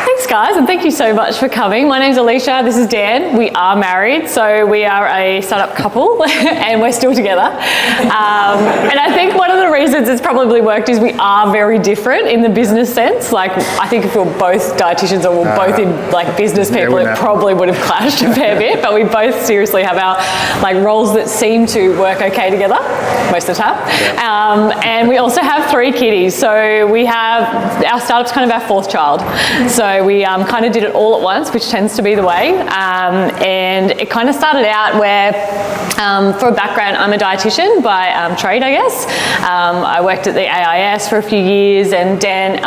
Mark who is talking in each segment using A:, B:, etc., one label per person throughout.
A: Thanks, guys, and thank you so much for coming. My name's Alicia, this is Dan. We are married, so we are a startup couple, and we're still together. And I think one of the reasons it's probably worked is we are very different in the business sense. Like, I think if we were both dietitians or we're both in like business people, it probably would have clashed a fair bit. But we both seriously have our like roles that seem to work okay together most of the time. And we also have 3 kiddies, so we have our startup's kind of our 4th child. So we kind of did it all at once, which tends to be the way. And it kind of started out where, for a background, I'm a dietitian by trade, I guess. I worked at the AIS for a few years, and Dan,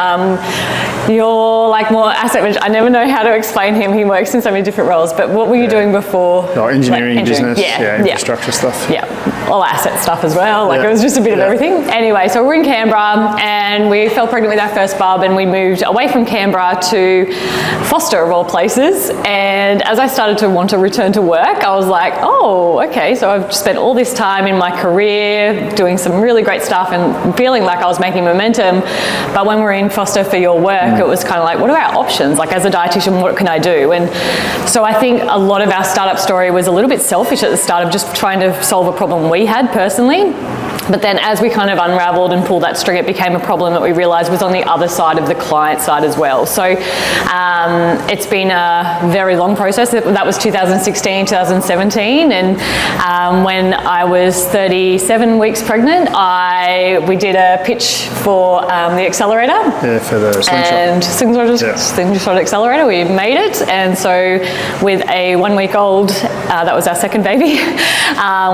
A: you're like more asset management. I never know how to explain him. He works in so many different roles, but what were you doing before?
B: Oh, engineering, business, infrastructure stuff.
A: Yeah, all asset stuff as well. Like it was just a bit of everything. Anyway, so we're in Canberra, and we fell pregnant with our first bub, and we moved away from Canberra to Foster, of all places. And as I started to want to return to work, I was like, oh, okay, so I've spent all this time in my career doing some really great stuff and feeling like I was making momentum. But when we're in Foster for your work, it was kind of like, what are our options? Like, as a dietitian, what can I do? And so I think a lot of our startup story was a little bit selfish at the start of just trying to solve a problem we had personally. But then as we kind of unraveled and pulled that string, it became a problem that we realized was on the other side of the client side as well. So it's been a very long process. That was 2016, 2017. And when I was 37 weeks pregnant, we did a pitch for the accelerator. Yeah, for the slingshot. And slingshot accelerator, we made it. And so with a 1-week-old, that was our second baby,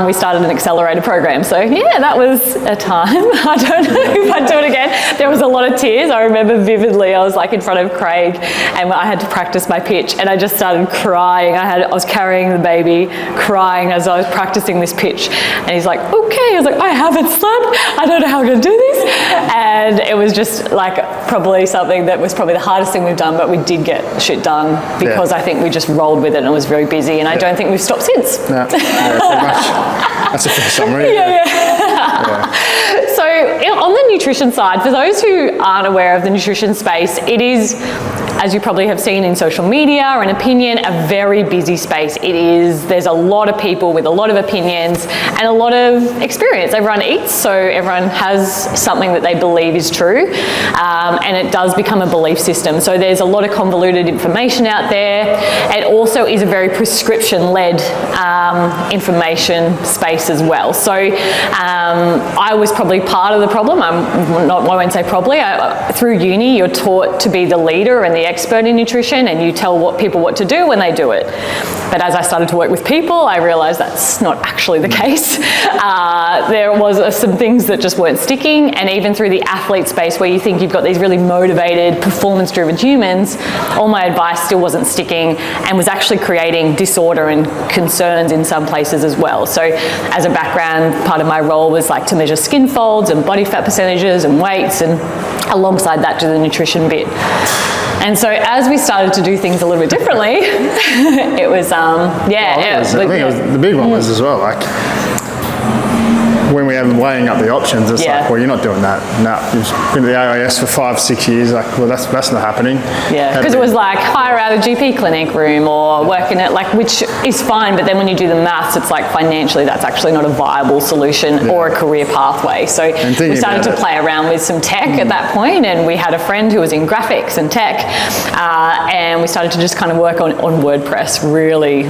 A: we started an accelerator program. So yeah, that was a time. I don't know if I'd do it again. There was a lot of tears. I remember vividly, I was like in front of Craig, and I had to practice my pitch, and I just started crying. I was carrying the baby, crying as I was practicing this pitch. And he's like, okay. I was like, I haven't slept. I don't know how I'm going to do this. And it was just like probably something that was probably the hardest thing we've done, but we did get shit done because I think we just rolled with it and it was very busy, and I don't think we've stopped since.
B: Yeah, pretty much. That's a fair summary.
A: So on the nutrition side, for those who aren't aware of the nutrition space, it is, as you probably have seen in social media or in opinion, a very busy space. There's a lot of people with a lot of opinions and a lot of experience. Everyone eats, so everyone has something that they believe is true, and it does become a belief system. So there's a lot of convoluted information out there. It also is a very prescription-led information space as well. So I was probably part of the problem. I won't say probably. Through uni, you're taught to be the leader and the expert in nutrition, and you tell people what to do when they do it. But as I started to work with people, I realized that's not actually the case. There was some things that just weren't sticking, and even through the athlete space where you think you've got these really motivated, performance-driven humans, all my advice still wasn't sticking and was actually creating disorder and concerns in some places as well. So as a background, part of my role was like to measure skin folds and body fat percentages and weights, and alongside that do the nutrition bit. And so as we started to do things a little bit differently, it was, I think it was, the big one was as well, like, when we were weighing up the options, it's like, well, you're not doing that. No, you've been to the AIS for 5-6 years. Like, well, that's not happening. Yeah, because it was like hire out a GP clinic room or working at which is fine, but then when you do the maths, it's like financially that's actually not a viable solution or a career pathway. So we started to play around with some tech at that point, and we had a friend who was in graphics and tech, and we started to just kind of work on WordPress, really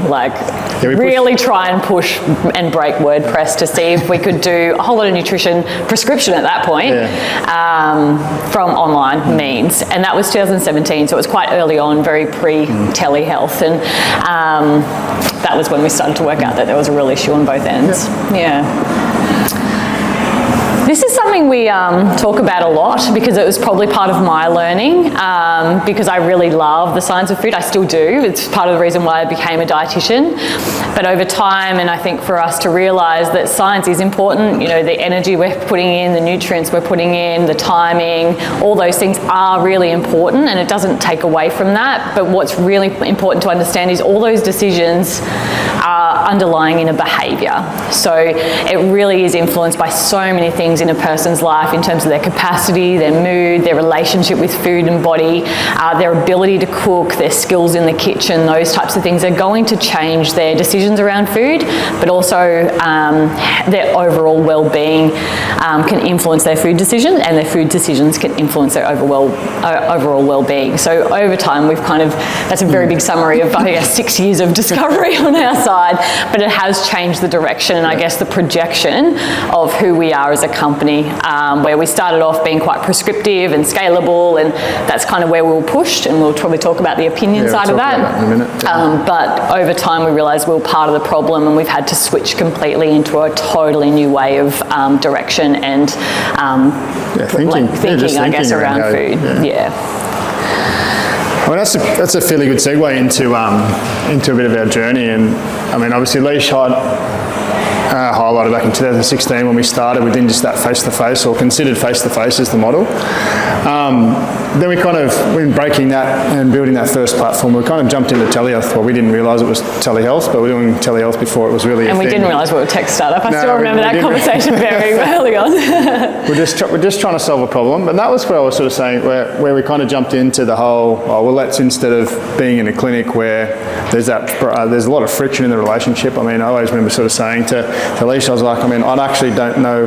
A: try and push and break WordPress to see if we could do a whole lot of nutrition prescription at that point from online means. And that was 2017, so it was quite early on, very pre-telehealth. And that was when we started to work out that there was a real issue on both ends. This is something we talk about a lot because it was probably part of my learning because I really love the science of food. I still do. It's part of the reason why I became a dietitian. But over time, and I think for us to realise that science is important, you know, the energy we're putting in, the nutrients we're putting in, the timing, all those things are really important, and it doesn't take away from that. But what's really important to understand is all those decisions are underlying in a behaviour. So it really is influenced by so many things in a person's life in terms of their capacity, their mood, their relationship with food and body, their ability to cook, their skills in the kitchen, those types of things are going to change their decisions around food, but also their overall well-being can influence their food decisions, and their food decisions can influence their overall well-being. So over time, we've that's a very big summary of, I guess, 6 years of discovery on our side, but it has changed the direction and I guess the projection of who we are as a company, where we started off being quite prescriptive and scalable, and that's kind of where we were pushed, and we'll probably talk about the opinion side of that.
B: In a minute. Yeah.
A: But over time, we realised we were part of the problem, and we've had to switch completely into a totally new way of direction and thinking, I guess, around food. Yeah.
B: Well, that's a fairly good segue into a bit of our journey, and I mean, obviously, Leash highlighted back in 2016 when we started, we didn't just that face-to-face or considered face-to-face as the model. Then we when breaking that and building that first platform, we kind of jumped into telehealth. Well, we didn't realise it was telehealth, but we were doing telehealth before it was really a thing.
A: And we didn't realise we were a tech startup. I still remember that conversation very early on.
B: We're just trying to solve a problem. And that was where I was sort of saying, where we kind of jumped into the whole, let's, instead of being in a clinic where there's a lot of friction in the relationship. I mean, I always remember sort of saying to Alicia, I was like, I mean, I actually don't know,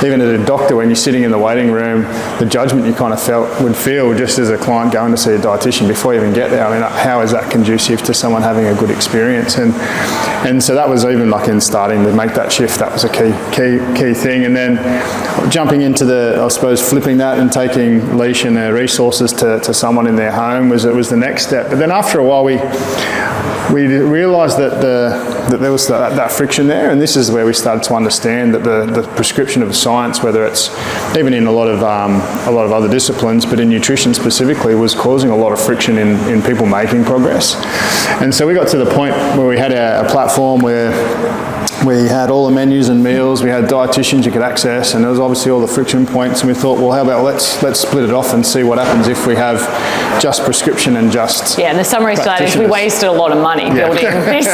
B: even as a doctor, when you're sitting in the waiting room, the judgment you kind of would feel just as a client going to see a dietitian before you even get there. I mean, how is that conducive to someone having a good experience? And so that was even like in starting to make that shift, that was a key thing. And then jumping into flipping that and taking Leash and their resources to someone in their home was the next step. But then after a while, we realised that there was that friction there, and this is where we started to understand that the prescription of science, whether it's even in a lot of other disciplines, but in nutrition specifically, was causing a lot of friction in people making progress. And so we got to the point where we had a platform where we had all the menus and meals, we had dietitians you could access, and there was obviously all the friction points, and we thought, well, how about let's split it off and see what happens if we have just prescription and just
A: and the summary to that is we wasted a lot of money building this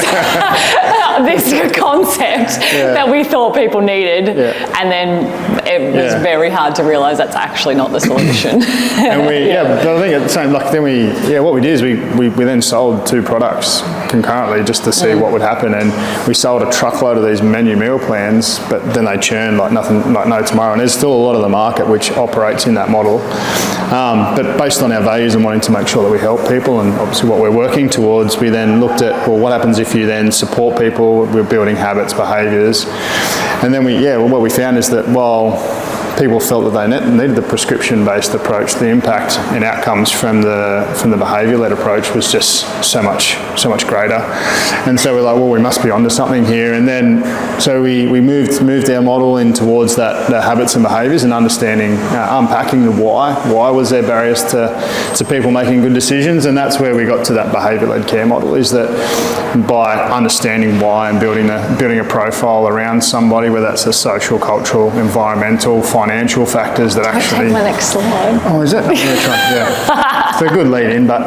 A: concept that we thought people needed, and then it was very hard to realise that's actually not the solution.
B: And but I think at the same, what we did is we then sold 2 products concurrently just to see what would happen, and we sold a truckload of these menu meal plans, but then they churn like nothing, like no tomorrow, and there's still a lot of the market which operates in that model. But based on our values and wanting to make sure that we help people, and obviously what we're working towards, we then looked at, well, what happens if you then support people? We're building habits, behaviours, and then what we found is that while people felt that they needed the prescription-based approach, the impact and outcomes from the behaviour-led approach was just so much greater. And so we're like, well, we must be onto something here. And then so we moved our model in towards the habits and behaviours, and understanding, unpacking the why. Why was there barriers to people making good decisions? And that's where we got to that behaviour-led care model, is that by understanding why and building a profile around somebody, whether that's a social, cultural, environmental, financial factors that actually...
A: Take my next slide.
B: Oh, is it? I'm going to try. Yeah. It's a good lead in, but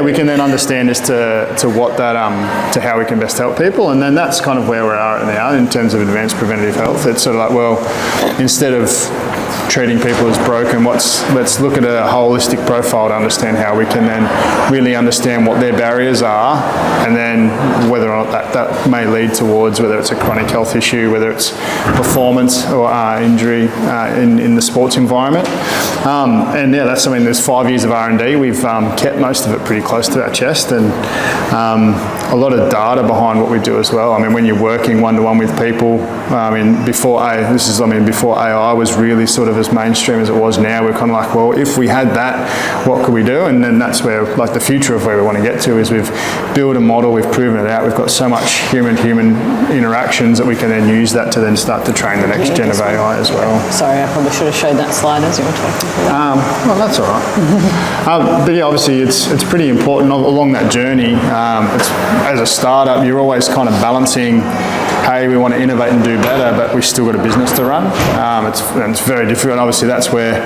B: we can then understand as to what that, to how we can best help people, and then that's kind of where we are now in terms of advanced preventative health. It's sort of like, well, instead of treating people as broken, let's look at a holistic profile to understand how we can then really understand what their barriers are, and then whether or not that may lead towards whether it's a chronic health issue, whether it's performance or injury in the sports environment. That's something. There's 5 years of R&D. We've kept most of it pretty close to our chest, and a lot of data behind what we do as well. I mean, when you're working one-to-one with people, before AI was really sort of as mainstream as it was now, we're kind of like, well, if we had that, what could we do? And then that's where, like, the future of where we want to get to is we've built a model, we've proven it out, we've got so much human interactions that we can then use that to then start to train the next gen of AI as well.
A: Sorry, I probably should have showed that slide as you were talking.
B: Well, that's all right. But yeah, obviously it's pretty important along that journey. As a startup, you're always kind of balancing hey, we want to innovate and do better, but we've still got a business to run. It's very difficult. And obviously, that's where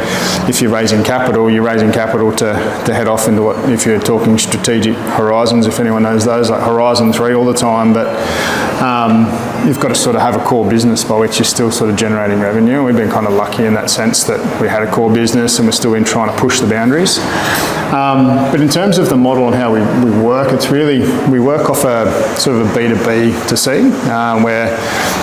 B: if you're raising capital to head off into what, if you're talking strategic horizons, if anyone knows those, like Horizon 3 all the time, but you've got to sort of have a core business by which you're still sort of generating revenue. And we've been kind of lucky in that sense that we had a core business and we're still in trying to push the boundaries. But in terms of the model and how we work, it's really, we work off a sort of a B2B to C, where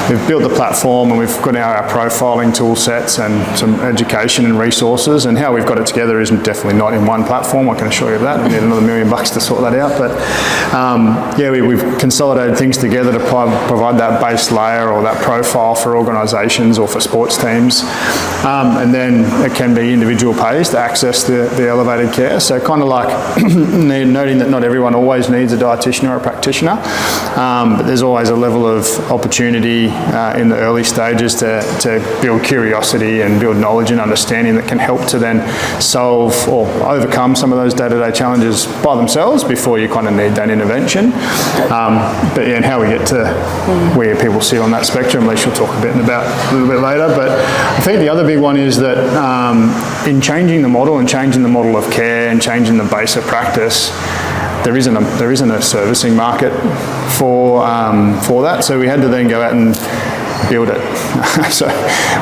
B: we've built the platform and we've got our profiling tool sets and some education and resources, and how we've got it together isn't definitely not in one platform, I can assure you of that. We need another $1 million to sort that out, but we've consolidated things together to provide that base layer or that profile for organisations or for sports teams, and then it can be individual pays to access the elevated care. So kind of like noting that not everyone always needs a dietitian or a practitioner, but there's always a level of opportunity in the early stages to build curiosity and build knowledge and understanding that can help to then solve or overcome some of those day-to-day challenges by themselves before you kind of need that intervention. And how we get to where people sit on that spectrum, Lisa will talk a little bit later. But I think the other big one is that in changing the model and changing the model of care and changing the base of practice, there isn't a servicing market for that. So we had to then go out and build it. So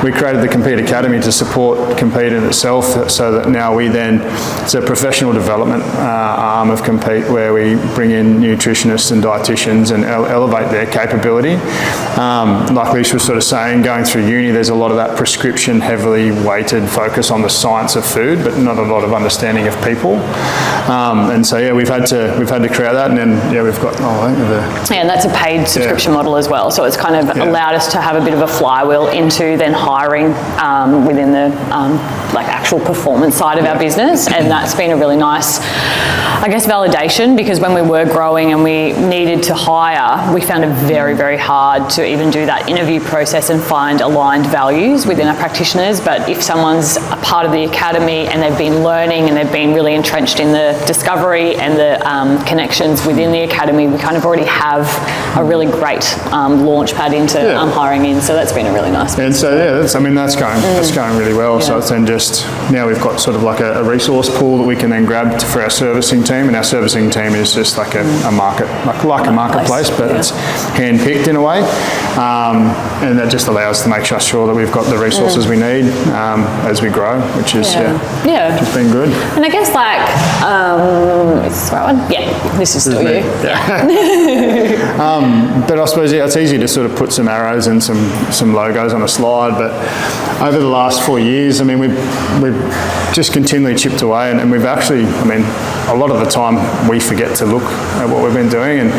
B: we created the Compeat Academy to support Compeat in itself, so that now it's a professional development arm of Compeat where we bring in nutritionists and dietitians and elevate their capability. Like Lisa was sort of saying, going through uni, there's a lot of that prescription, heavily weighted focus on the science of food, but not a lot of understanding of people. And so we've had to create that, and then we've got
A: and that's a paid subscription model as well. So it's kind of allowed us to have a bit of a flywheel into then hiring within the actual performance side of our business, and that's been a really nice, I guess, validation, because when we were growing and we needed to hire, we found it very, very hard to even do that interview process and find aligned values within our practitioners. But if someone's a part of the academy and they've been learning and they've been really entrenched in the discovery and the connections within the academy, we kind of already have a really great launch pad into hiring in. So that's been a really nice.
B: And so that's going really well. Yeah. So it's then just now we've got sort of like a resource pool that we can then grab for our servicing team, and our servicing team is just like a market, like a marketplace, but it's hand-picked in a way, and that just allows to make sure that we've got the resources we need as we grow, which is just been good.
A: And I guess is this the right one? Yeah, this is still you.
B: But I suppose it's easy to sort of put some arrows and some logos on a slide, but over the last 4 years, I mean, we've just continually chipped away, and we've actually, I mean, a lot of the time we forget to look at what we've been doing, and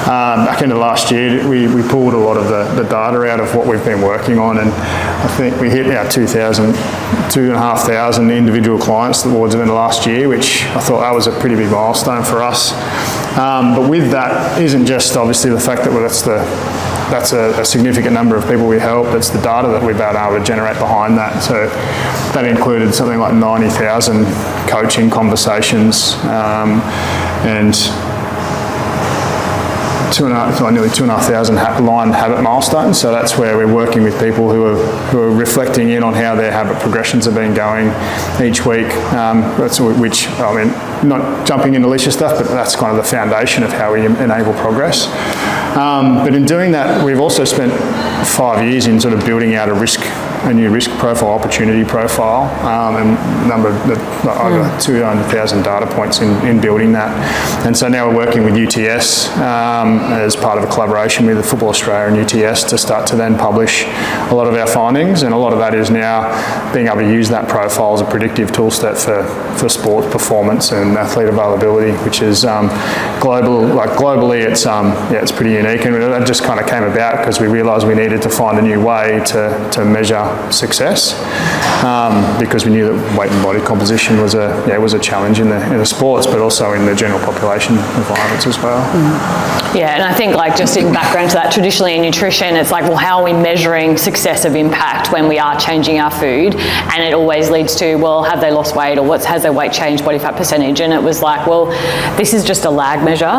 B: back into last year we pulled a lot of the data out of what we've been working on, and I think we hit our 2,500 individual clients towards the end of last year, which I thought that was a pretty big milestone for us. But with that isn't just obviously the fact that that's a significant number of people we help. That's the data that we've been able to generate behind that. So that included something like 90,000 coaching conversations and nearly 2,500 aligned habit milestones. So that's where we're working with people who are reflecting in on how their habit progressions have been going each week. Which, I mean, not jumping into Alicia stuff, but that's kind of the foundation of how we enable progress. But in doing that, we've also spent 5 years in sort of building out a new risk profile, opportunity profile, and over 200,000 data points in building that. And so now we're working with UTS as part of a collaboration with Football Australia and UTS to start to then publish a lot of our findings, and a lot of that is now being able to use that profile as a predictive tool set for sport performance and athlete availability, which is globally it's pretty unique, and that just kind of came about because we realised we needed to find a new way to measure success, because we knew that weight and body composition was a challenge in the sports, but also in the general population environments as well.
A: Yeah, and I think like just in background to that, traditionally in nutrition, it's like, well, how are we measuring success of impact when we are changing our food? And it always leads to, well, have they lost weight, or has their weight changed, body fat percentage? And it was like, well, this is just a lag measure.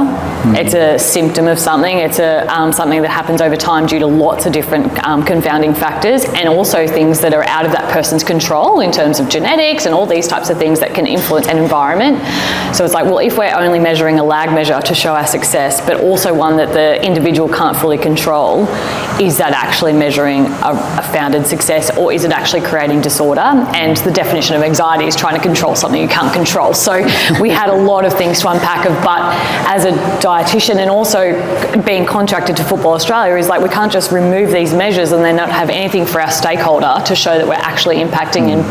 A: It's a symptom of something. It's a something that happens over time due to lots of different confounding factors, and also things that are out of that person's control in terms of genetics and all these types of things that can influence an environment. So it's like, well, if we're only measuring a lag measure to show our success, but also one that the individual can't fully control, is that actually measuring a founded success, or is it actually creating disorder? And the definition of anxiety is trying to control something you can't control. So we had a lot of things to unpack of, but as a dietitian and also being contracted to Football Australia, is like, we can't just remove these measures and then not have anything for our stakeholder to show that we're actually impacting and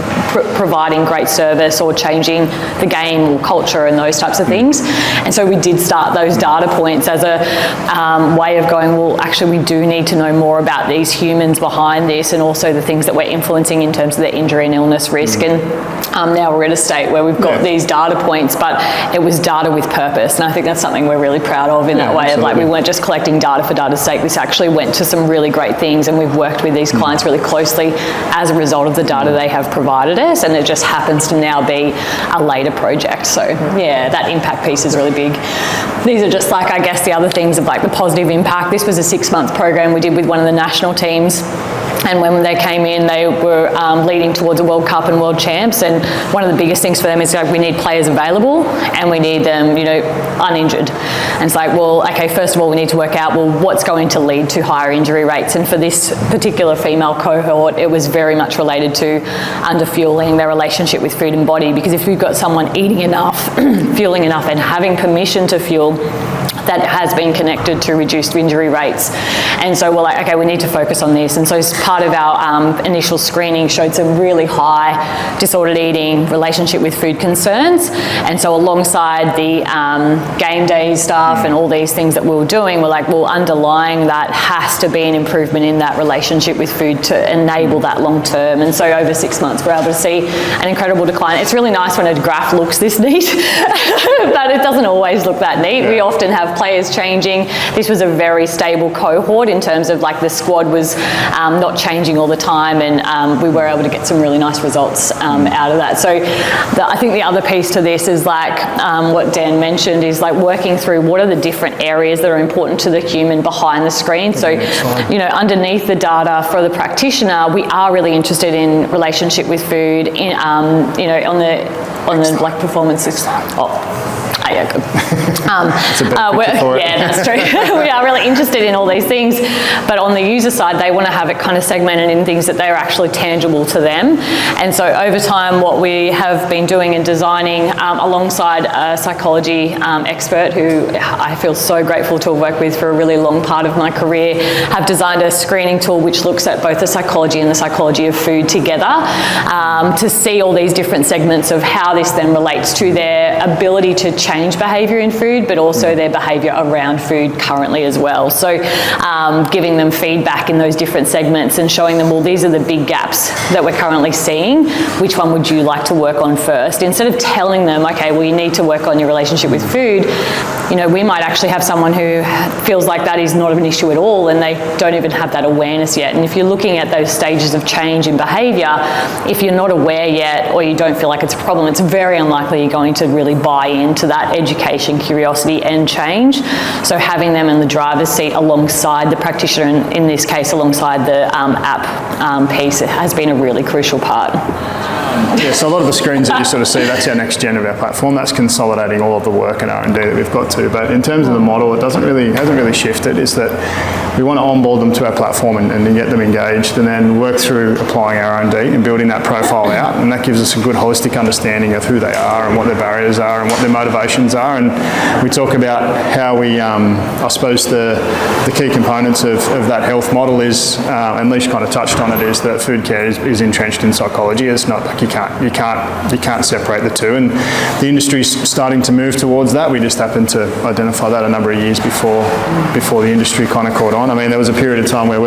A: providing great service or changing the game or culture and those types of things. And so we did start those data points as a way of going, well, actually we do need to know more about these humans behind this, and also the things that we're influencing in terms of their injury and illness risk. And now we're at a state where we've got these data points, but it was data with purpose. And I think that's something we're really proud of in that way. Absolutely. Of like, we weren't just collecting data for data's sake. This actually went to some really great things, and we've worked with these clients really closely as a result of the data they have provided us, and it just happens to now be a later project. So yeah, that impact piece is really big. These are just like, I guess, the other things of like the positive impact. This was a 6-month program we did with one of the national teams. And when they came in, they were leading towards a World Cup and World Champs. And one of the biggest things for them is like, we need players available and we need them, you know, uninjured. And it's like, well, okay, first of all, we need to work out, well, what's going to lead to higher injury rates? And for this particular female cohort, it was very much related to underfueling, their relationship with food and body. Because if you've got someone eating enough, fueling enough, and having permission to fuel, that has been connected to reduced injury rates. And so we're like, okay, we need to focus on this. And so as part of our initial screening showed some really high disordered eating, relationship with food concerns. And so alongside the game day stuff and all these things that we were doing, we're like, well, underlying that has to be an improvement in that relationship with food to enable that long term. And so over 6 months, we're able to see an incredible decline. It's really nice when a graph looks this neat, but it doesn't always look that neat. We often have players changing. This was a very stable cohort in terms of like the squad was not changing all the time, and we were able to get some really nice results out of that. So I think the other piece to this is like what Dan mentioned is like working through what are the different areas that are important to the human behind the screen. So, you know, underneath the data for the practitioner, we are really interested in relationship with food, in, you know, on the like performance. Yeah, good. Yeah, that's true. We are really interested in all these things, but on the user side, they want to have it kind of segmented in things that they're actually tangible to them. And so over time, what we have been doing and designing alongside a psychology expert who I feel so grateful to have worked with for a really long part of my career, have designed a screening tool which looks at both the psychology and the psychology of food together to see all these different segments of how this then relates to their ability to change behaviour in food, but also their behaviour around food currently as well. So giving them feedback in those different segments and showing them, well, these are the big gaps that we're currently seeing. Which one would you like to work on first? Instead of telling them, okay, well, you need to work on your relationship with food, you know, we might actually have someone who feels like that is not an issue at all, and they don't even have that awareness yet. And if you're looking at those stages of change in behaviour, if you're not aware yet, or you don't feel like it's a problem, it's very unlikely you're going to really buy into that education, curiosity, and change. So having them in the driver's seat alongside the practitioner, in this case alongside the app piece, has been a really crucial part.
B: Yeah, so a lot of the screens that you sort of see, that's our next gen of our platform. That's consolidating all of the work and R&D that we've got to. But in terms of the model, it hasn't really shifted. Is that we want to onboard them to our platform and get them engaged, and then work through applying our R&D and building that profile out. And that gives us a good holistic understanding of who they are and what their barriers are and what their motivations are. And we talk about how we, I suppose the key components of that health model is, and Leash kind of touched on it, is that food care is entrenched in psychology. It's not like you can't separate the two, and the industry's starting to move towards that. We just happened to identify that a number of years before the industry kind of caught on. I mean, there was a period of time where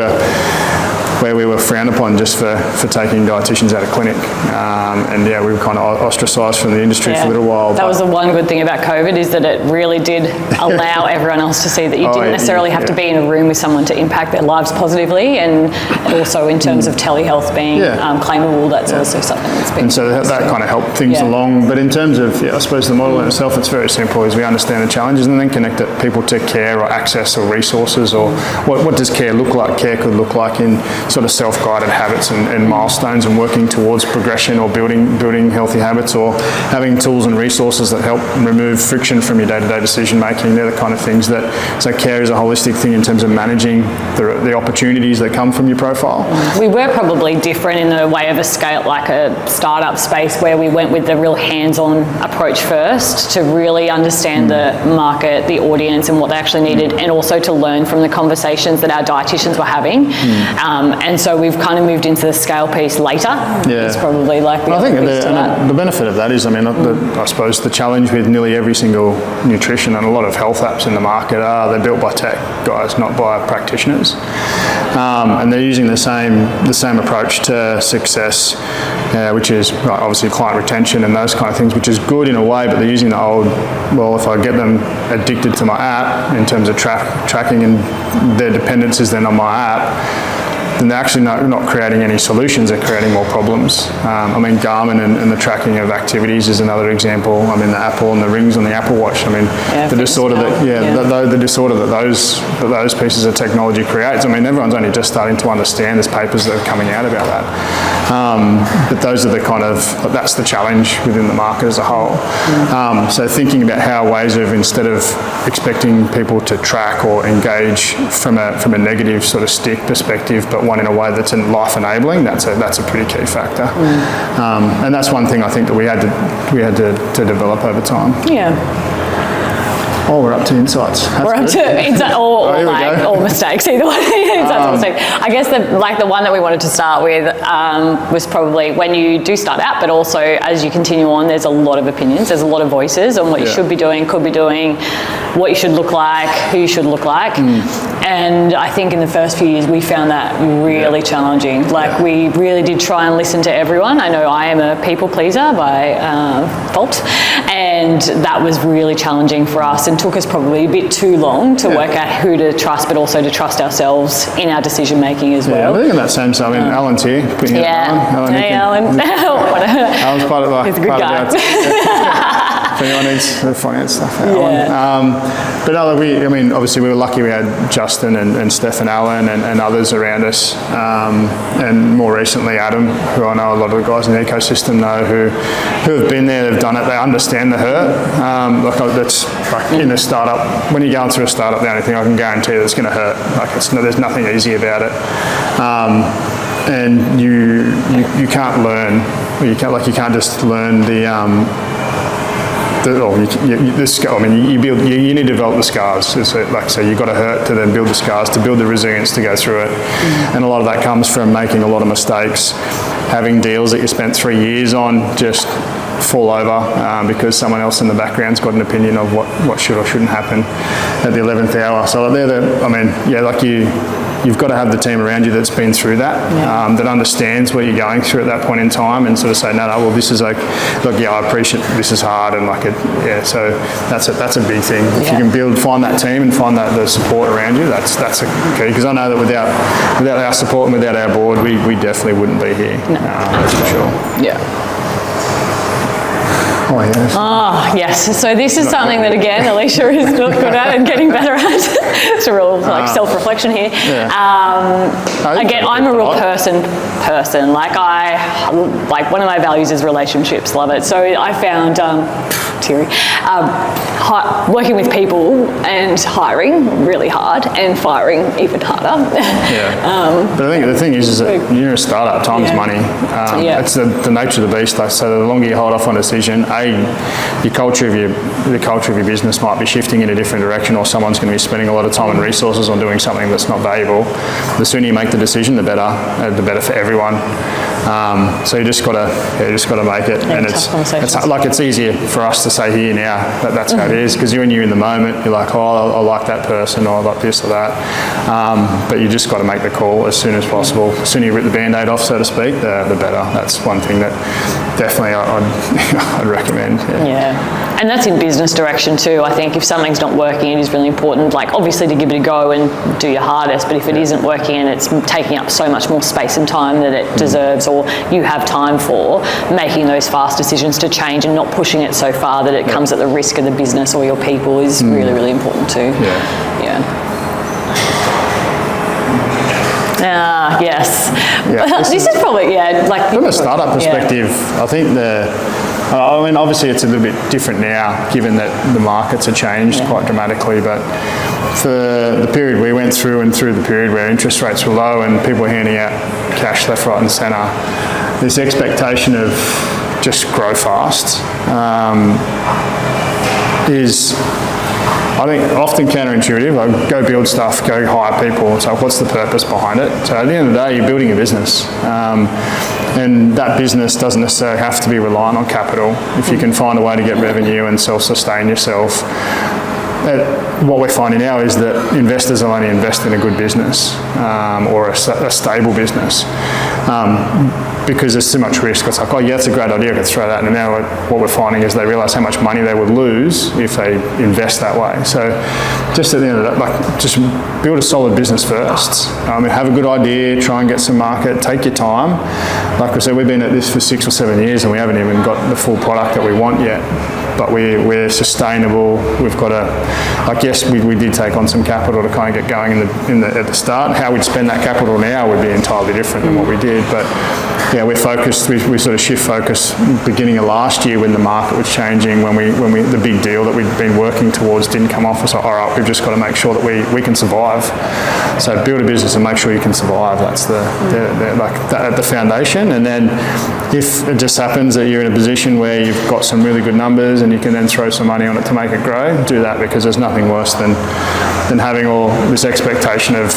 B: where we were frowned upon just for taking dietitians out of clinic. And yeah, we were kind of ostracised from the industry for a little while.
A: That was the one good thing about COVID, is that it really did allow everyone else to see that you didn't necessarily have to be in a room with someone to impact their lives positively, and also in terms of telehealth being claimable, that's also something that's been...
B: And so that kind of helped things along. But in terms of, I suppose the model in itself, it's very simple, is we understand the challenges and then connect people to care or access or resources, or what does care look like? Care could look like in sort of self-guided habits and milestones, and working towards progression or building healthy habits, or having tools and resources that help remove friction from your day-to-day decision making. They're the kind of things that, so care is a holistic thing in terms of managing the opportunities that come from your profile.
A: We were probably different in the way of a scale, like a startup space, where we went with the real hands-on approach first to really understand the market, the audience, and what they actually needed, and also to learn from the conversations that our dietitians were having. And so we've kind of moved into the scale piece later. It's probably like the
B: the benefit of that is, I mean, I suppose the challenge with nearly every single nutrition and a lot of health apps in the market are they're built by tech guys, not by practitioners. And they're using the same approach to success, which is obviously client retention and those kind of things, which is good in a way, but they're using the old, well, if I get them addicted to my app in terms of tracking and their dependencies then on my app, then they're actually not creating any solutions, they're creating more problems. I mean, Garmin and the tracking of activities is another example. I mean, the Apple and the rings on the Apple Watch. I mean, the disorder that those pieces of technology creates. I mean, everyone's only just starting to understand. There's papers that are coming out about that. But those are the kind of, that's the challenge within the market as a whole. So thinking about how ways of, instead of expecting people to track or engage from a negative sort of stick perspective, but one in a way that's life enabling, that's a pretty key factor. And that's one thing I think that we had to develop over time. Oh, we're up to insights. We're up to insights,
A: or mistakes, either way. I guess the one that we wanted to start with was probably when you do start out, but also as you continue on, there's a lot of opinions, there's a lot of voices on what you should be doing, could be doing, what you should look like, who you should look like. And I think in the first few years we found that really challenging. Like we really did try and listen to everyone. I know I am a people pleaser by fault, and that was really challenging for us, and took us probably a bit too long to work out who to trust, but also to trust ourselves in our decision making as well.
B: I think in that same sense, I mean, Alan's here.
A: Alan. Hey, Alan.
B: Alan's part of
A: He's a good guy.
B: If anyone needs the finance stuff, but I mean, obviously we were lucky we had Justin and Steph and Alan and others around us, and more recently Adam, who I know a lot of the guys in the ecosystem know, who have been there, they've done it, they understand the hurt. That's like in a startup, when you're going through a startup, the only thing I can guarantee that's going to hurt. Like there's nothing easy about it. And you can't learn, you can't just learn you need to develop the scars. Like I say, you've got to hurt to then build the scars, to build the resilience to go through it. And a lot of that comes from making a lot of mistakes, having deals that you spent 3 years on just fall over because someone else in the background's got an opinion of what should or shouldn't happen at the 11th hour. So you've got to have the team around you that's been through that, that understands what you're going through at that point in time, and sort of say, no, well, this is I appreciate this is hard, and so that's a big thing. If you can find that team and find the support around you, that's a key, because I know that without our support and without our board, we definitely wouldn't be here. No. That's for sure. Yes. So this is something that, again, Alicia is not good at and getting better at. It's a real self-reflection here. Again, I'm a real person. Like one of my values is relationships. Love it. So I found working with people and hiring really hard, and firing even harder. But I think the thing is that you're a startup. Time's money. It's the nature of the beast. So the longer you hold off on a decision, the culture of your business might be shifting in a different direction, or someone's going to be spending a lot of time and resources on doing something that's not valuable. The sooner you make the decision, the better for everyone. So you just got to make it, and it's easier for us to say here now that that's how it is, because when you're in the moment, you're like, oh, I like that person, or I like this or that. But you just got to make the call as soon as possible. The sooner you rip the band-aid off, so to speak, the better. That's one thing that definitely I'd recommend.
A: Yeah. And that's in business direction too. I think if something's not working, it is really important, like obviously to give it a go and do your hardest, but if it isn't working and it's taking up so much more space and time that it deserves, or you have time for, making those fast decisions to change and not pushing it so far that it comes at the risk of the business or your people is really, really important too. Yes. This is probably, like...
B: From a startup perspective, I think obviously it's a little bit different now, given that the markets have changed quite dramatically, but for the period we went through, and through the period where interest rates were low and people were handing out cash left, right and centre, this expectation of just grow fast is, I think, often counterintuitive. Like, go build stuff, go hire people. So what's the purpose behind it? So at the end of the day, you're building a business. And that business doesn't necessarily have to be reliant on capital. If you can find a way to get revenue and self-sustain yourself, what we're finding now is that investors will only invest in a good business or a stable business because there's too much risk. It's like, oh yeah, that's a great idea, I could throw that. And now what we're finding is they realise how much money they would lose if they invest that way. So just at the end of that, like, just build a solid business first. Have a good idea, try and get some market, take your time. Like I said, we've been at this for 6 or 7 years and we haven't even got the full product that we want yet. But we're sustainable. We've got yes, we did take on some capital to kind of get going at the start. How we'd spend that capital now would be entirely different than what we did. But yeah, we're focused. We sort of shift focus beginning of last year when the market was changing. When the big deal that we'd been working towards didn't come off. So all right, we've just got to make sure that we can survive. So build a business and make sure you can survive. That's the foundation. And then if it just happens that you're in a position where you've got some really good numbers and you can then throw some money on it to make it grow, do that, because there's nothing worse than having all this expectation of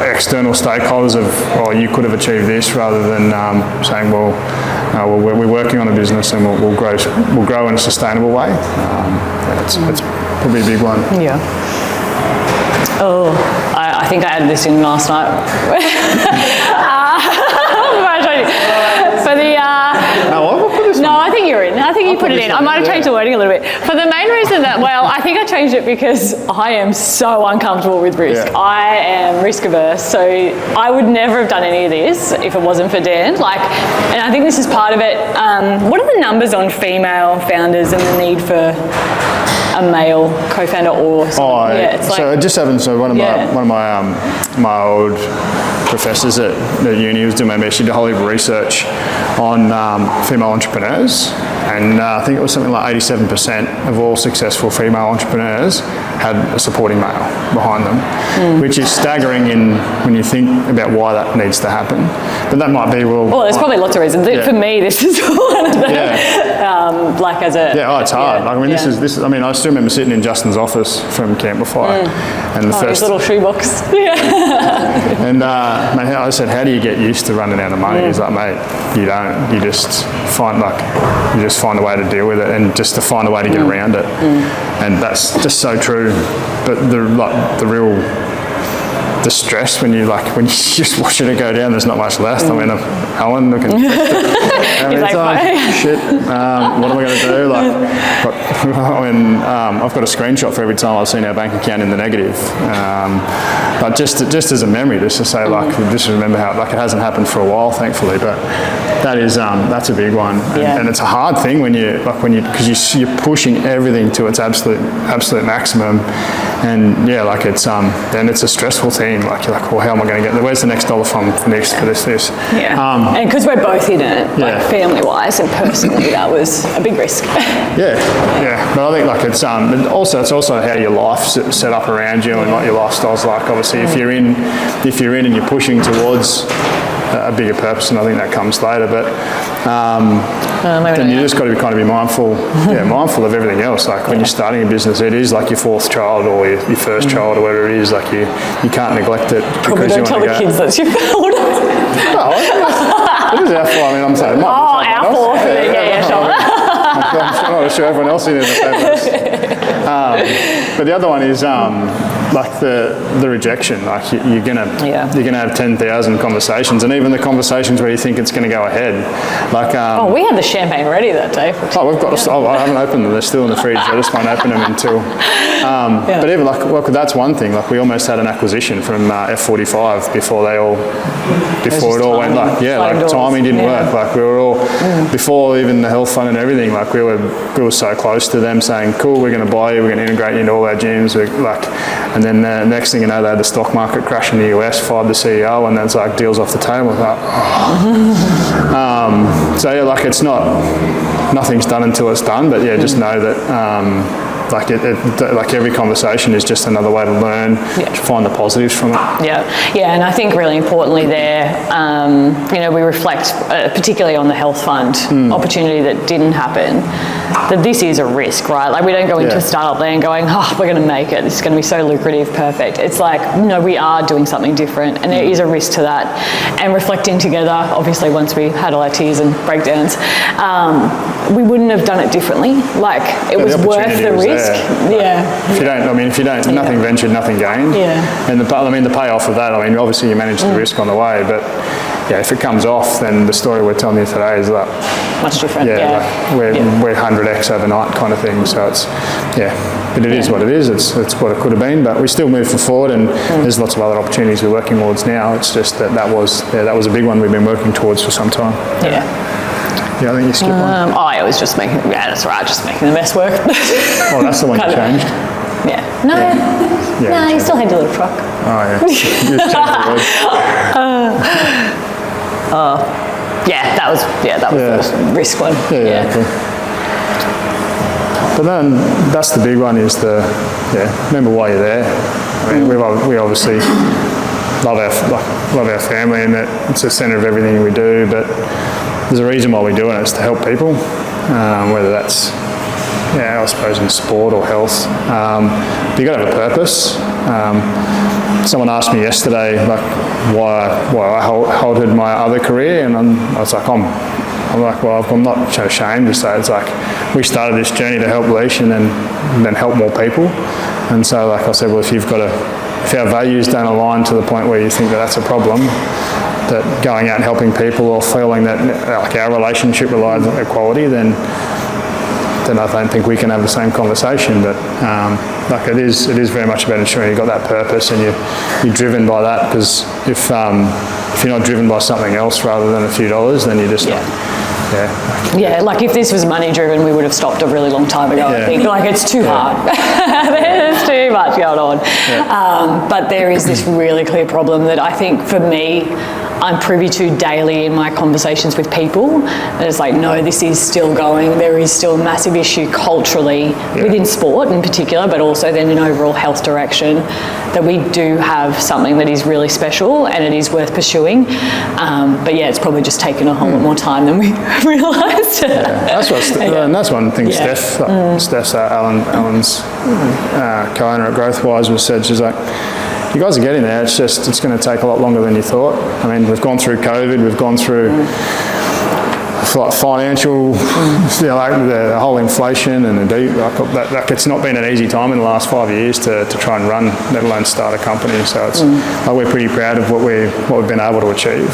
B: external stakeholders of, oh, you could have achieved this, rather than saying, we're working on a business and we'll grow in a sustainable way. That's probably a big one.
A: Yeah. Oh, I think I added this in last night. No, I think you're in. I think you put it in. I might have changed the wording a little bit. For the main reason that, I think I changed it because I am so uncomfortable with risk. Yeah. I am risk averse, so I would never have done any of this if it wasn't for Dan. And I think this is part of it. What are the numbers on female founders and the need for a male co-founder or something?
B: So it just happened. So one of my old professors at uni was doing my MSc, did a whole heap of research on female entrepreneurs, and I think it was something like 87% of all successful female entrepreneurs had a supporting male behind them, which is staggering when you think about why that needs to happen. But that might be,
A: there's probably lots of reasons. For me, this is one of them.
B: It's hard. This is. I still remember sitting in Justin's office from Camplify, and the first
A: his little shoebox.
B: And I said, how do you get used to running out of money? He's like, mate, you don't. You just find a way to deal with it, and just to find a way to get around it. And that's just so true. But the stress when you just watch it go down, there's not much left. Alan looking shit, what am I going to do? I've got a screenshot for every time I've seen our bank account in the negative. But just as a memory, just to say, just remember how, it hasn't happened for a while, thankfully, but that's a big one. And it's a hard thing because you're pushing everything to its absolute maximum. And then it's a stressful thing. You're like, well, how am I going to get there? Where's the next dollar from for this?
A: Yeah. And because we're both in it, family-wise and personally, that was a big risk.
B: Yeah. But I think it's also how your life's set up around you and what your lifestyle's like. Obviously, if you're in and you're pushing towards a bigger purpose, and I think that comes later. But then you just got to be mindful of everything else. When you're starting a business, it is like your fourth child or your first child or whatever it is. You can't neglect it.
A: Probably don't tell the kids that's your fault.
B: It is our fault. I mean, I'm saying.
A: Our fault. Yeah, sure.
B: I'm not sure everyone else in the But the other one is like the rejection. Like you're gonna have 10,000 conversations, and even the conversations where you think it's going to go ahead. Like
A: we had the champagne ready that day.
B: we've got. I haven't opened them. They're still in the fridge. I just won't open them until. But even that's one thing. Like we almost had an acquisition from F45 before it all went timing didn't work. Like we were all before even the health fund and everything. Like we were so close to them saying, "Cool, we're going to buy you. We're going to integrate you into all our gyms." And then the next thing you know, they had the stock market crash in the US, fired the CEO, and then it's like deals off the table. Like, it's nothing's done until it's done. But just know that. Like every conversation is just another way to learn, to find the positives from it.
A: Yeah, and I think really importantly there, we reflect particularly on the health fund opportunity that didn't happen, that this is a risk, right? Like we don't go into a startup land going, we're going to make it, this is going to be so lucrative, perfect. It's like, no, we are doing something different, and there is a risk to that. And reflecting together, obviously once we had all our tears and breakdowns, we wouldn't have done it differently. Like it was worth the risk.
B: If you don't, nothing ventured, nothing gained. And the payoff of that, obviously you manage the risk on the way, but if it comes off, then the story we're telling you today is that
A: much different.
B: We're 100x overnight kind of thing. So it's but it is what it is. It's what it could have been, but we still move forward, and there's lots of other opportunities we're working towards now. It's just that was a big one we've been working towards for some time. Yeah, I think you skipped one.
A: I was just making, that's right, just making the mess work.
B: Oh, that's the one you changed?
A: Yeah. No, you still had your little truck.
B: Oh, yeah. You just changed the word.
A: That was the risk one.
B: Yeah. Cool. But then that's the big one is remember why you're there. I mean, we obviously love our family, and it's the centre of everything we do, but there's a reason why we do it. It's to help people, whether that's, I suppose in sport or health. But you've got to have a purpose. Someone asked me yesterday, like, why I halted my other career, and I was like, I'm not ashamed to say it's like we started this journey to help Leash and then help more people. And so, like I said, well, if our values don't align to the point where you think that's a problem, that going out and helping people or feeling that like our relationship relies on equality, then I don't think we can have the same conversation. But it is very much about ensuring you've got that purpose and you're driven by that, because if you're not driven by something else rather than a few dollars, then you're just not.
A: Like if this was money driven, we would have stopped a really long time ago. I think it's too hard. There's too much going on. But there is this really clear problem that I think for me, I'm privy to daily in my conversations with people. And it's like, no, this is still going. There is still a massive issue culturally within sport in particular, but also then in overall health direction, that we do have something that is really special and it is worth pursuing. But it's probably just taken a whole lot more time than we realised.
B: And that's one thing Steph's Alan's co-owner at Growthwise was said. She's like, you guys are getting there, it's going to take a lot longer than you thought. I mean, we've gone through COVID, we've gone through financial, the whole inflation, and it's not been an easy time in the last 5 years to try and run, let alone start a company. So it's we're pretty proud of what we've been able to achieve.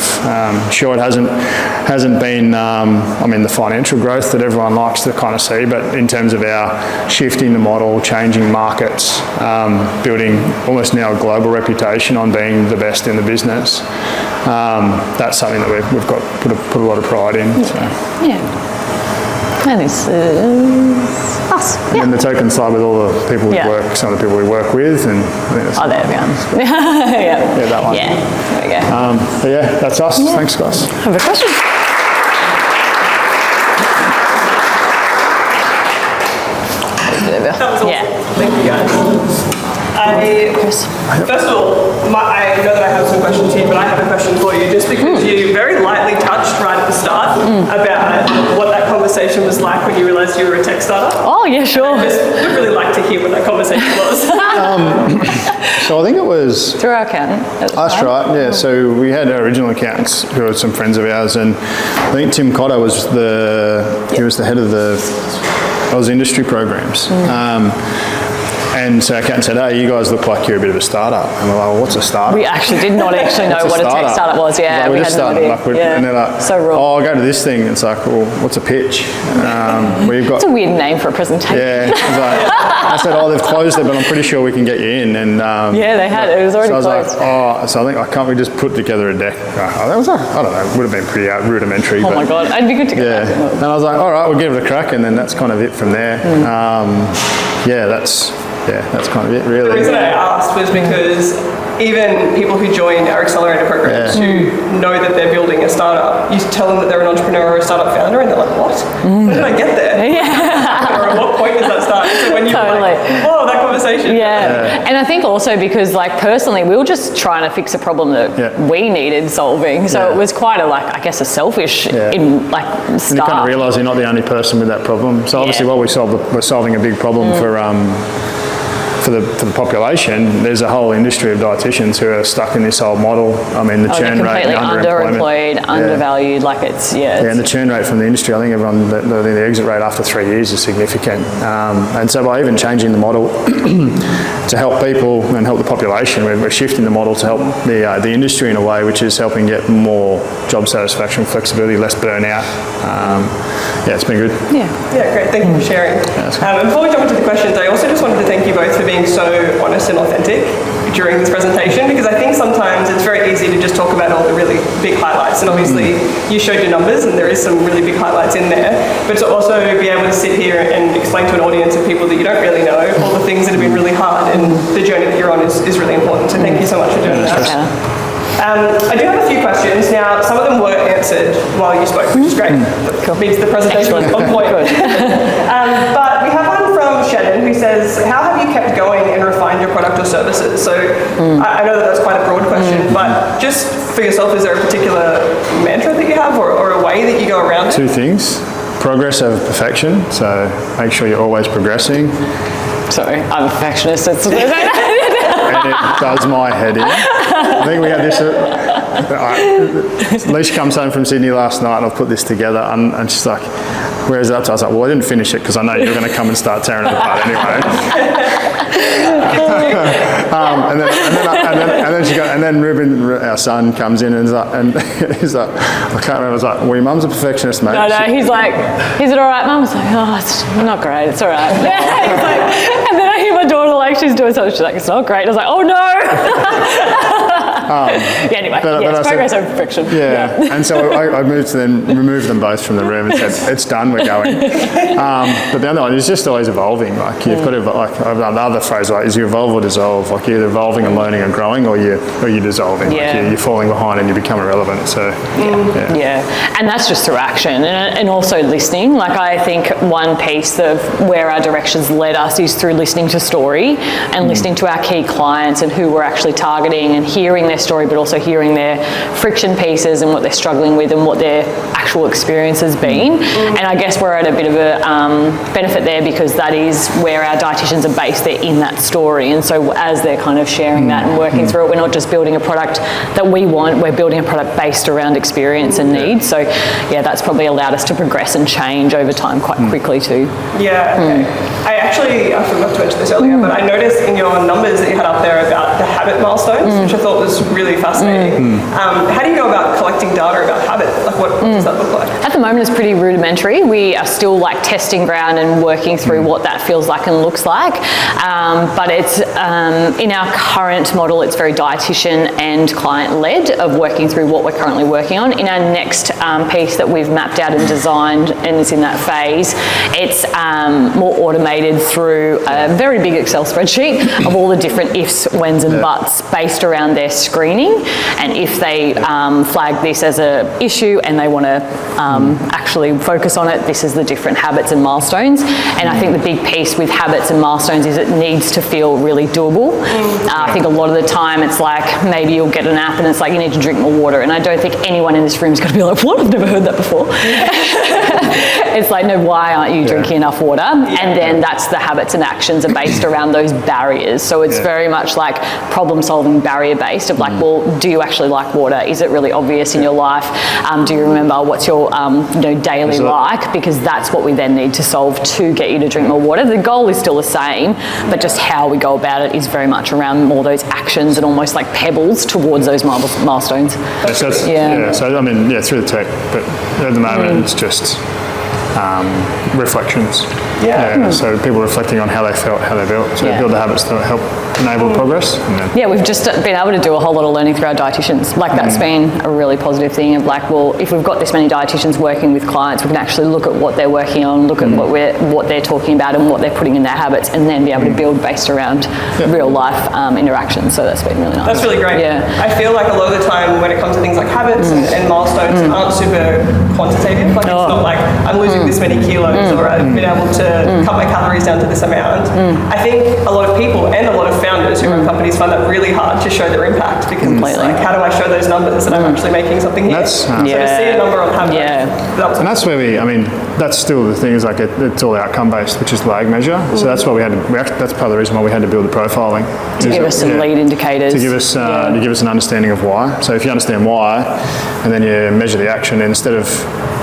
B: Sure, it hasn't been the financial growth that everyone likes to kind of see, but in terms of our shifting the model, changing markets, building almost now a global reputation on being the best in the business, that's something that we've got put a lot of pride in. So.
A: And it's us.
B: And the token side with all the people we work, some of the people we work with, and
A: there we are.
B: That one.
A: Yeah, there we go.
B: But that's us. Thanks, guys.
A: Have a question?
C: That was awesome. Thank you, guys. First of all, I know that I have some questions here, but I have a question for you, just because you very lightly touched right at the start about what that conversation was like when you realised realised you were a tech startup.
A: Oh, yeah, sure.
C: I just would really like to hear what that conversation was.
B: So I think it was...
A: Through our accountant.
B: That's right, yeah. So we had our original accountants who were some friends of ours, and I think Tim Cotter was he was the head of the Oz industry programs. And so our accountant said, "Hey, you guys look like you're a bit of a startup." And we're like, "Well, what's a startup?"
A: We actually did not actually know what a tech startup was. Yeah,
B: we
A: we
B: just
A: had no
B: started.
A: idea.
B: And they're like,
A: so raw.
B: "Oh, I'll go to this thing." It's like, "Well, what's a pitch?" We've got.
A: It's a weird name for a presentation.
B: Yeah, I said, "Oh, they've closed it, but I'm pretty sure we can get you in." And
A: yeah, they had. It was already
B: so I was
A: closed.
B: like, "Oh, so I think can't we just put together a deck?" That was, I don't know, would have been pretty rudimentary.
A: Oh my god, it'd be good to go
B: Yeah,
A: back.
B: and I was like, "All right, we'll give it a crack," and then that's kind of it from there. That's kind of it, really.
C: The reason I asked was because even people who join our accelerator programs who know that they're building a startup, you tell them that they're an entrepreneur or a startup founder, and they're like, "What? When did I get there?"
A: Yeah.
C: Or at what point does that start? So when you're like, "Whoa, that conversation."
A: Yeah, and I think also because, like, personally, we were just trying to fix a problem that we needed solving. So it was quite a selfish in
B: And
A: start.
B: you kind of realise you're not the only person with that problem. So obviously, while we're solving a big problem for the population, there's a whole industry of dietitians who are stuck in this old model. I mean, the churn rate,
A: completely
B: and
A: underemployed, undervalued. Like it's
B: and the churn rate from the industry, I think everyone the exit rate after 3 years is significant. And so by even changing the model to help people and help the population, we're shifting the model to help the industry in a way which is helping get more job satisfaction, flexibility, less burnout. It's been good.
C: Yeah, great. Thank you for sharing. And before we jump into the questions, I also just wanted to thank you both for being so honest and authentic during this presentation, because I think sometimes it's very easy to just talk about all the really big highlights, and obviously you showed your numbers and there is some really big highlights in there, but to also be able to sit here and explain to an audience of people that you don't really know all the things that have been really hard and the journey that you're on is really important. So thank you so much for doing that. I do have a few questions. Now, some of them were answered while you spoke, which is great. That means the presentation was on point. But we have one from Shannon who says, "How have you kept going and refined your product or services?" So I know that that's quite a broad question, but just for yourself, is there a particular mantra that you have or a way that you go around it?
B: Two things. Progress over perfection. So make sure you're always progressing.
A: Sorry, I'm a perfectionist. It's
B: And it does my head in. I think we had this. Leisha comes home from Sydney last night, and I've put this together, and she's like, "Where is it up to?" I was like, "Well, I didn't finish it because I know you're going to come and start tearing it apart anyway." and then Ruben, our son, comes in and he's like, I can't remember. I was like, "Well, your mum's a perfectionist, mate."
A: No, he's like, "Is it all right, Mum?" I was like, "Oh, it's not great. It's all right." He's like, and then I hear my daughter she's doing something. She's like, "It's not great." I was like, "Oh no." Anyway, it's progress over perfection.
B: And so I moved to then remove them both from the room and said, "It's done. We're going." But the other one is just always evolving. Like you've got to the other phrase is you evolve or dissolve. Like you're either evolving and learning and growing, or you're dissolving. Like you're falling behind and you become irrelevant. So
A: and that's just through action and also listening. Like I think one piece of where our directions led us is through listening to story and listening to our key clients and who we're actually targeting and hearing their story, but also hearing their friction pieces and what they're struggling with and what their actual experience has been. And I guess we're at a bit of a benefit there because that is where our dietitians are based. They're in that story, and so as they're kind of sharing that and working through it, we're not just building a product that we want, we're building a product based around experience and need. So that's probably allowed us to progress and change over time quite quickly too. I forgot to mention this earlier, but I noticed in your numbers that you had up there about the habit milestones, which I thought was really fascinating. How do you go about collecting data about habit? Like what does that look like? At the moment, it's pretty rudimentary. We are still like testing ground and working through what that feels like and looks like. But it's in our current model, it's very dietitian and client led of working through what we're currently working on. In our next piece that we've mapped out and designed and is in that phase, it's more automated through a very big Excel spreadsheet of all the different ifs, whens and buts based around their screening. And if they flag this as an issue and they want to actually focus on it, this is the different habits and milestones. And I think the big piece with habits and milestones is it needs to feel really doable. I think a lot of the time it's like maybe you'll get an app and it's like you need to drink more water, and I don't think anyone in this room is going to be like, "What? I've never heard that before." It's like, no, why aren't you drinking enough water? And then that's the habits and actions are based around those barriers. So it's very much like problem solving, barrier based of like, well, do you actually like water? Is it really obvious in your life? Do you remember what's your daily like? Because that's what we then need to solve to get you to drink more water. The goal is still the same, but just how we go about it is very much around more those actions and almost like pebbles towards those milestones.
B: So I mean, through the tech, but at the moment it's just reflections. So people reflecting on how they felt, how they built. So build the habits that help enable progress. And then
A: we've just been able to do a whole lot of learning through our dietitians. Like that's been a really positive thing of like, well, if we've got this many dietitians working with clients, we can actually look at what they're working on, look at what they're talking about and what they're putting in their habits, and then be able to build based around real life interactions. So that's been really nice.
C: That's really great. I feel like a lot of the time when it comes to things like habits and milestones aren't super quantitative. Like it's not like I'm losing this many kilos or I've been able to cut my calories down to this amount. I think a lot of people and a lot of founders who run companies find that really hard to show their impact because it's like, how do I show those numbers that I'm actually making something here? So to see a number on habit,
B: and that's where that's still the thing is like it's all outcome based, which is lag measure. So that's why that's part of the reason why we had to build the profiling.
A: To give us some lead indicators.
B: To give us an understanding of why. So if you understand why, and then you measure the action instead of,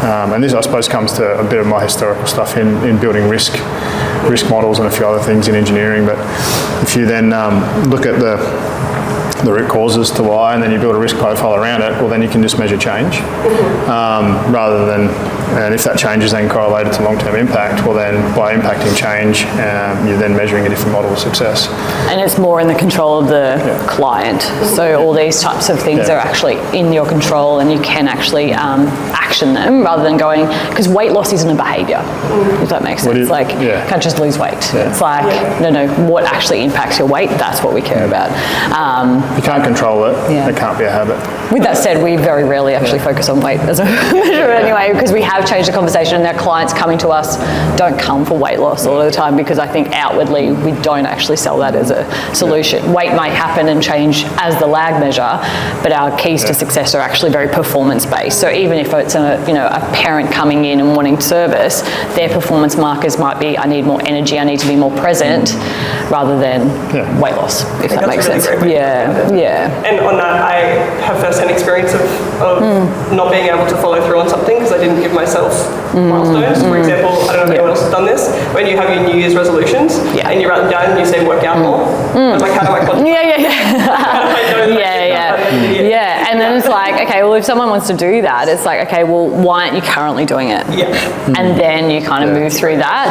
B: and this I suppose comes to a bit of my historical stuff in building risk models and a few other things in engineering. But if you then look at the root causes to why, and then you build a risk profile around it, well then you can just measure change rather than, and if that change is then correlated to long-term impact, well then by impacting change, you're then measuring a different model of success. And
A: it's more in the control of the client. So all these types of things are actually in your control and you can actually action them rather than going, because weight loss isn't a behaviour, if that makes sense. You can't just lose weight. It's like, no, what actually impacts your weight, that's what we care about.
B: If you can't control it, it can't be a habit.
A: With that said, we very rarely actually focus on weight as a measure anyway, because we have changed the conversation and our clients coming to us don't come for weight loss all the time, because I think outwardly we don't actually sell that as a solution. Weight might happen and change as the lag measure, but our keys to success are actually very performance based. So even if it's a parent coming in and wanting service, their performance markers might be, I need more energy, I need to be more present, rather than weight loss, if that makes sense.
C: And on that, I have first-hand experience of not being able to follow through on something because I didn't give myself milestones. For example, I don't know if anyone else has done this, when you have your New Year's resolutions and you write them down and you say work out more, I'm like, how do I quantify?
A: And then it's like, okay, well, if someone wants to do that, it's like, okay, well, why aren't you currently doing it? And then you kind of move through that.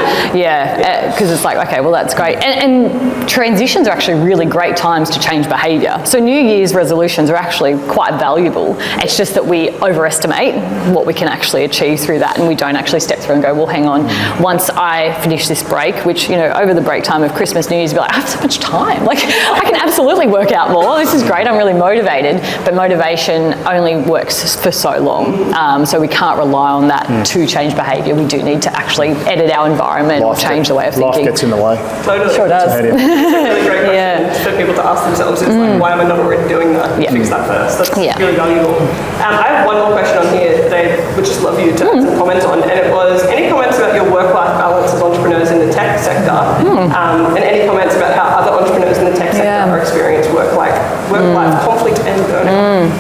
A: Because it's like, okay, well, that's great. And transitions are actually really great times to change behaviour. So New Year's resolutions are actually quite valuable. It's just that we overestimate what we can actually achieve through that, and we don't actually step through and go, well, hang on, once I finish this break, which, over the break time of Christmas, New Year's, be like, I have so much time. Like, I can absolutely work out more. This is great. I'm really motivated. But motivation only works for so long. So we can't rely on that to change behaviour. We do need to actually edit our environment or change the way of thinking.
B: Life gets in the way.
C: Totally.
A: Sure does.
C: It's a really great question for people to ask themselves. It's like, why am I not already doing that? Fix that first. That's really valuable. I have one more question on here that I would just love you to comment on, and it was any comments about your work-life balance as entrepreneurs in the tech sector, and any comments about how other entrepreneurs in the tech sector are experiencing work-life conflict and burnout.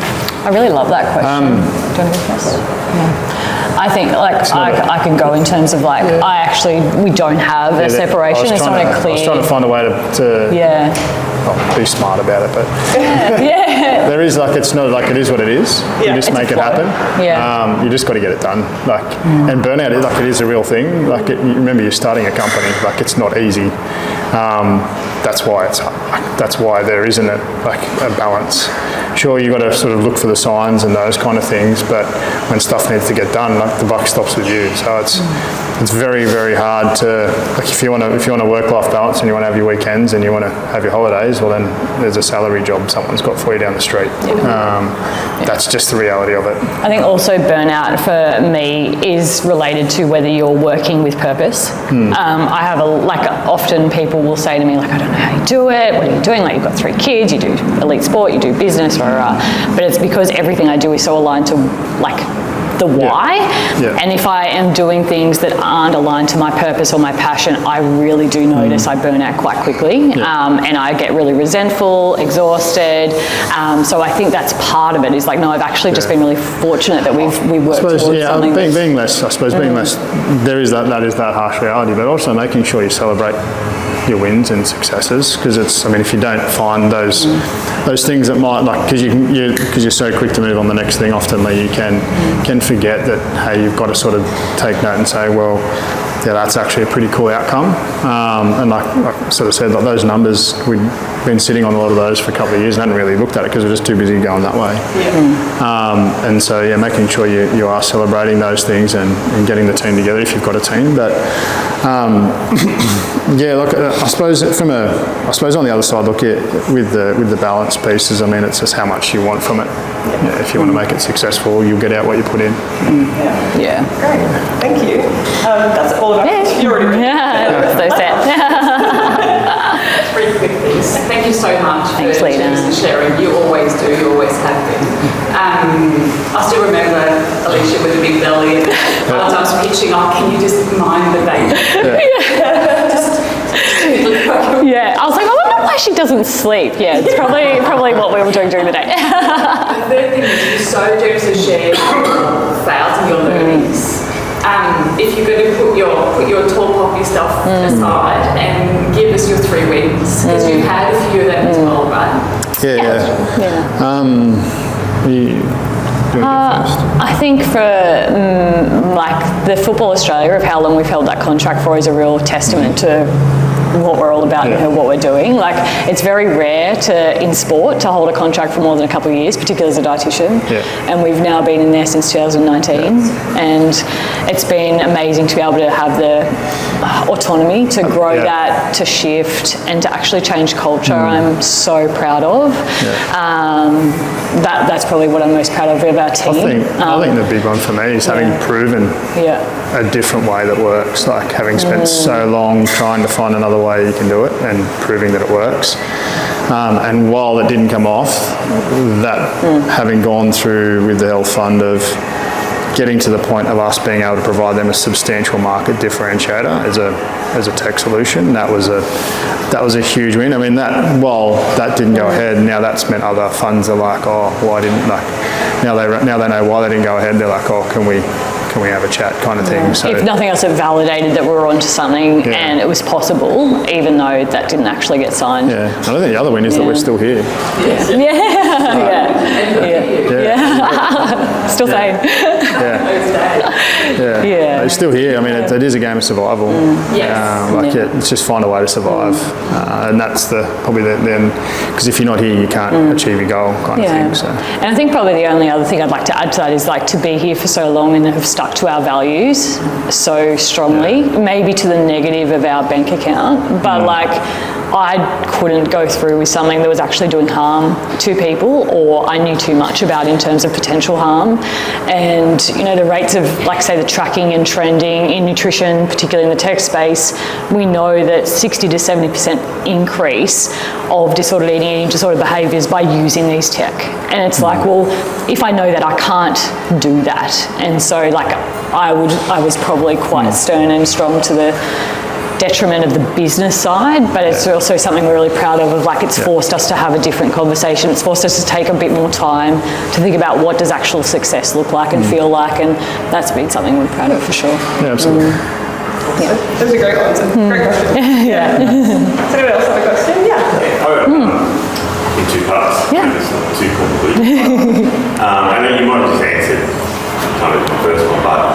A: I really love that question. Do you want to go first? I think, I can go in terms of we don't have a separation. It's not a clear.
B: I was trying to find a way to be smart about it, but there is it's not it is what it is. You just make it happen. You just got to get it done. And burnout, it is a real thing. You remember, you're starting a company. It's not easy. That's why there isn't a balance. Sure, you've got to sort of look for the signs and those kind of things, but when stuff needs to get done, the buck stops with you. So it's very, very hard to, if you want a work-life balance and you want to have your weekends and you want to have your holidays, well then there's a salary job someone's got for you down the street. That's just the reality of it.
A: I think also burnout for me is related to whether you're working with purpose. I have often people will say to me, I don't know how you do it, what are you doing? You've got 3 kids, you do elite sport, you do business, but it's because everything I do is so aligned to the why.
B: Yeah.
A: And if I am doing things that aren't aligned to my purpose or my passion, I really do notice I burn out quite quickly, and I get really resentful, exhausted. So I think that's part of it. Is like, no, I've actually just been really fortunate that we worked towards something.
B: Being less, I suppose, being less. There is that is that harsh reality, but also making sure you celebrate your wins and successes, because it's, I mean, if you don't find those things that might, like, because you're so quick to move on the next thing, often you can forget that, hey, you've got to sort of take note and say, well, yeah, that's actually a pretty cool outcome. And like I sort of said, like those numbers, we'd been sitting on a lot of those for a couple of years and hadn't really looked at it because we're just too busy going that way. And so, yeah, making sure you are celebrating those things and getting the team together if you've got a team. But yeah, look, I suppose on the other side, look at with the balance pieces. I mean, it's just how much you want from it. Yeah, if you want to make it successful, you'll get out what you put in.
A: Yeah.
C: Great. Thank you. That's all about it. You're already ready.
A: Yeah, so set.
D: Three quick things. Thank you so much for sharing. You always do. You always have been. I still remember Alicia with a big belly and other times pitching, can you just mind the baby?
A: Yeah, I was like, I wonder why she doesn't sleep. Yeah, it's probably what we were doing during the day.
D: The third thing is you so generously share your fails and your learnings. If you're going to put your tall poppy stuff aside and give us your 3 wins, because you've had a few of them as well, right?
A: I think for like the Football Australia of how long we've held that contract for is a real testament to what we're all about and what we're doing. Like, it's very rare in sport to hold a contract for more than a couple of years, particularly as a dietitian. And we've now been in there since 2019, and it's been amazing to be able to have the autonomy to grow that, to shift, and to actually change culture. I'm so proud of. That's probably what I'm most proud of our team.
B: I think the big one for me is having proven a different way that works, like having spent so long trying to find another way you can do it and proving that it works. And while it didn't come off, that having gone through with the Health Fund of getting to the point of us being able to provide them a substantial market differentiator as a tech solution, that was a huge win. I mean, while that didn't go ahead, now that's meant other funds are like, why didn't now they know why they didn't go ahead. They're like, can we have a chat kind of thing. So
A: if nothing else, it validated that we were onto something and it was possible, even though that didn't actually get signed.
B: I think the other win is that we're still here.
A: Still saying.
B: It's still here. I mean, it is a game of survival. It's just find a way to survive, and that's probably because if you're not here, you can't achieve your goal kind of thing. So.
A: And I think probably the only other thing I'd like to add to that is like to be here for so long and have stuck to our values so strongly, maybe to the negative of our bank account, but like I couldn't go through with something that was actually doing harm to people or I knew too much about in terms of potential harm. And, the rates of, like, say, the tracking and trending in nutrition, particularly in the tech space, we know that 60 to 70% increase of disordered eating disordered behaviours by using these tech. And it's like, well, if I know that, I can't do that. And so, like, I was probably quite stern and strong to the detriment of the business side, but it's also something we're really proud of like it's forced us to have a different conversation. It's forced us to take a bit more time to think about what does actual success look like and feel like, and that's been something we're proud of for sure.
B: Yeah, absolutely.
C: That was a great answer. Great question. Does anyone else have a question?
E: In 2 parts. It's not too complicated. I know you might have just answered kind of the first one, but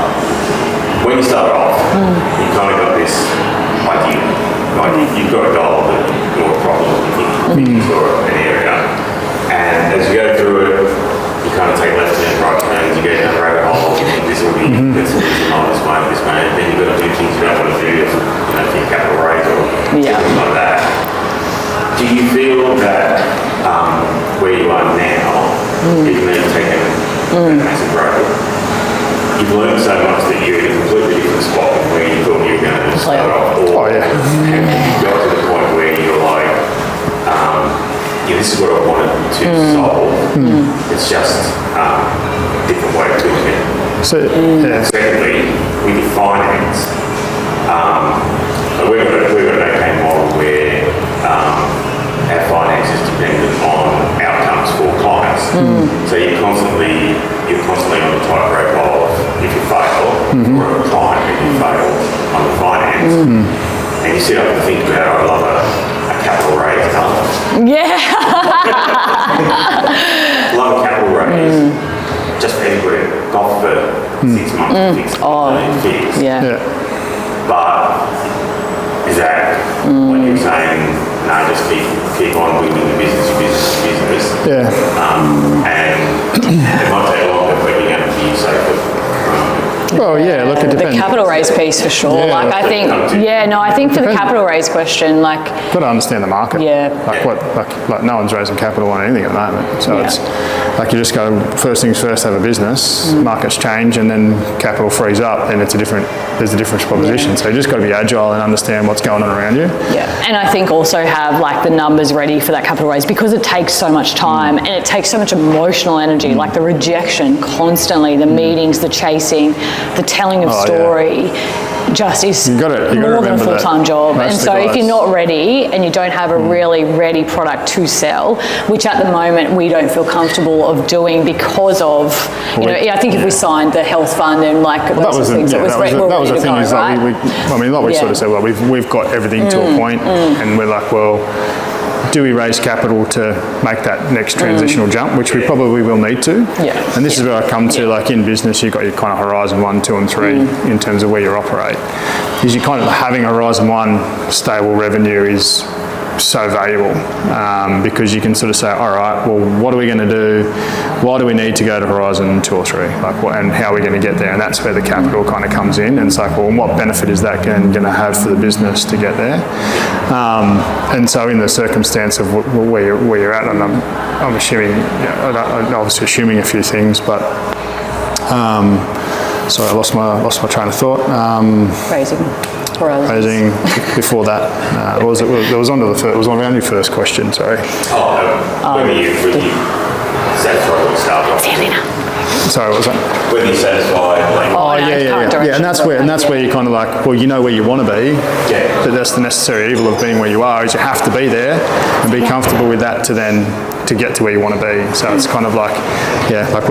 E: when you start off, you kind of got this idea, like you've got a goal that you're a problem for an area, and as you go through it, you kind of take left turns, right turns, you go down the rabbit hole, you think this will be, this way, then you've got to do things you don't want to do, for your capital raise or things like that. Do you feel that where you are now, even though you've taken a massive growth, you've learned so much that you're in a completely different spot from where you thought you were going to start off? Or have you got to the point where you're like, this is what I wanted to solve, it's just a different way of doing it?
B: So, yeah.
E: Secondly, with your finance, we've got an okay model where our finance is dependent on outcomes for clients. So you're constantly on the tightrope of if you fail, or a client if you fail on the finance, and you sit up and think about, I love a capital raise,
A: Yeah.
E: love a capital raise, just being put it off for 6 months, fix.
A: Yeah.
E: But is that what you're saying? No, just keep on winning the business.
B: Yeah.
E: And it might take longer, but you're going to be safer.
B: Well, yeah, look, it
A: The
B: depends.
A: capital raise piece for sure.
B: Yeah,
A: I think for the capital raise question,
B: Got to understand the market.
A: Yeah.
B: Like no one's raising capital on anything at the moment. So it's like you just go, first things first, have a business, markets change, and then capital frees up, and there's a different proposition. So you just got to be agile and understand what's going on around you.
A: Yeah, and I think also have like the numbers ready for that capital raise, because it takes so much time and it takes so much emotional energy, like the rejection constantly, the meetings, the chasing, the telling of story. Just is more than a full-time job. And so if you're not ready and you don't have a really ready product to sell, which at the moment we don't feel comfortable of doing because of, I think if we signed the health fund and like those sort of things, that was the thing, is right?
B: Like we sort of said, well, we've got everything to a point, and we're like, well, do we raise capital to make that next transitional jump, which we probably will need to?
A: Yeah.
B: And this is where I come to, like in business, you've got your kind of horizon 1, 2 and 3 in terms of where you operate. Is you kind of having a horizon 1 stable revenue is so valuable, because you can sort of say, all right, well, what are we going to do? Why do we need to go to horizon 2 or 3? Like, and how are we going to get there? And that's where the capital kind of comes in. And it's like, well, what benefit is that going to have for the business to get there? And so, in the circumstance of where you're at, and I'm assuming, I'm obviously assuming a few things, but sorry, I lost my train of thought. Raising before that, what was it? It was on your first question. Sorry.
E: Whether you satisfied with the start.
B: Sorry, what was that?
E: Whether you're satisfied.
B: Yeah, and that's where you kind of like, well, you know where you want to be.
E: Yeah.
B: But that's the necessary evil of being where you are, is you have to be there and be comfortable with that to get to where you want to be. So it's kind of like, I'd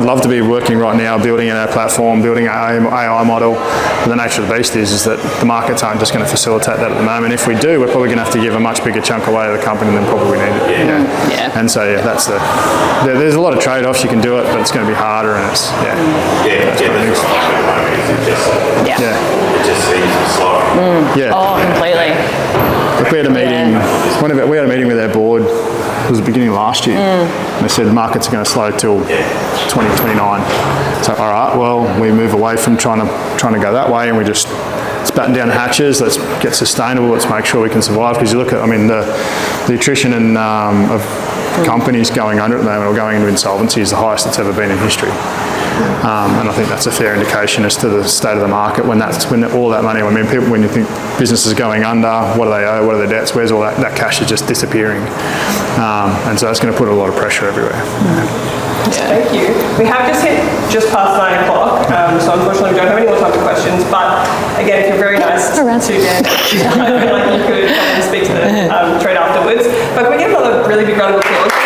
B: love to be working right now, building our platform, building our AI model. But the nature of the beast is that the markets aren't just going to facilitate that at the moment. If we do, we're probably going to have to give a much bigger chunk away to the company than probably we need.
A: Yeah.
B: And so that's there's a lot of trade-offs. You can do it, but it's going to be harder, and it's it just seems slow.
A: Oh, completely.
B: Like we had a meeting. We had a meeting with our board. It was the beginning of last year. They said markets are going to slow till 2029. So all right, well, we move away from trying to go that way, and let's batten down the hatches. Let's get sustainable. Let's make sure we can survive. Because you look at, the attrition of companies going under at the moment or going into insolvency is the highest it's ever been in history. And I think that's a fair indication as to the state of the market when all that money, when you think businesses are going under, what do they owe, what are their debts, where's all that cash is just disappearing. And so that's going to put a lot of pressure everywhere.
C: Thank you. We have just hit just past 9 o'clock, so unfortunately we don't have any more time for questions, but again, if you're very nice to Dan, I feel like you could come and speak to the trade afterwards. But can we get another really big round of applause?